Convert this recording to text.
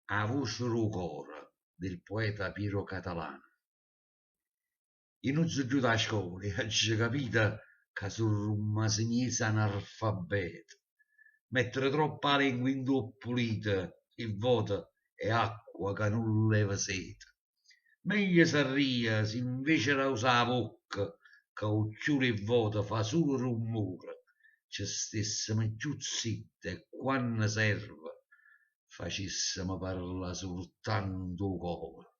A voce rucora del poeta Piero Catalano. Io non sono giù da scuola, ci capito che sono un masinese analfabeto. Mettere troppa lingua in due pulita, il voto è acqua che non leva sete. Meglio sarebbe se invece la usare la bocca, che ucciure il voto fa solo rumore, ci stessimo più zitti e quando serve facessimo parlare soltanto cuore.